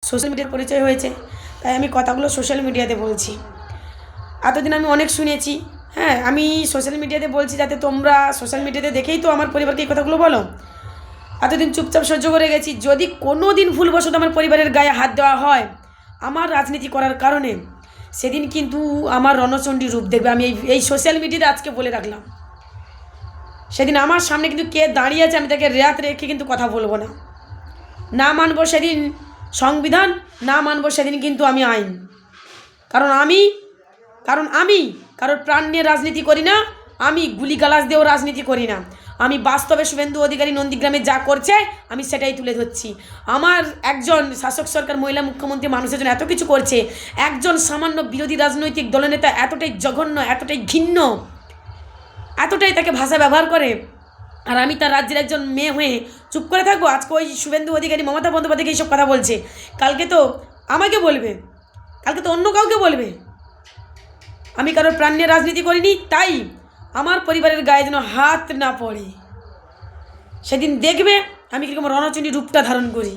Social মিডিয়ার পরিচয় হয়েছে, তাই আমি কথাগুলো সোশ্যাল মিডিয়াতে বলছি। এতদিন আমি অনেক শুনেছি, হ্যাঁ, আমি সোশ্যাল মিডিয়াতে বলছি যাতে তোমরা সোশ্যাল মিডিয়াতে দেখেই তো আমার পরিবারকে এই কথাগুলো বলো। এতদিন চুপচাপ সহ্য করে গেছি, যদি কোনো দিন ভুলবশত আমার পরিবারের গায়ে হাত দেওয়া হয় আমার রাজনীতি করার কারণে, সেদিন কিন্তু আমার রণচণ্ডী রূপ দেখবে। আমি এই সোশ্যাল মিডিয়াতে আজকে বলে রাখলাম, সেদিন আমার সামনে কিন্তু কে দাঁড়িয়ে আছে আমি তাকে রেয়াত রেখে কিন্তু কথা বলবো না। না মানবো সেদিন সংবিধান, না মানবো সেদিন কিন্তু আমি আইন। কারণ আমি কারোর প্রাণ নিয়ে রাজনীতি করি না, আমি গুলিগালাজ দিয়েও রাজনীতি করি না। আমি বাস্তবে শুভেন্দু অধিকারী নন্দীগ্রামে যা করছে আমি সেটাই তুলে ধরছি। আমার একজন শাসক সরকার মহিলা মুখ্যমন্ত্রী মানুষের জন্য এত কিছু করছে, একজন সামান্য বিরোধী রাজনৈতিক দলনেতা এতটাই জঘন্য, এতটাই ঘৃণ্য, এতটাই তাকে ভাষা ব্যবহার করে, আর আমি তার রাজ্যের একজন মেয়ে হয়ে চুপ করে থাকবো? আজকে ওই শুভেন্দু অধিকারী মমতা বন্দ্যোপাধ্যায়কে এইসব কথা বলছে, কালকে তো আমাকে বলবে, কালকে তো অন্য কাউকে বলবে। আমি কারোর প্রাণ নিয়ে রাজনীতি করিনি, তাই আমার পরিবারের গায়ে যেন হাত না পড়ে। সেদিন দেখবে আমি কীরকম রণচণ্ডী রূপটা ধারণ করি।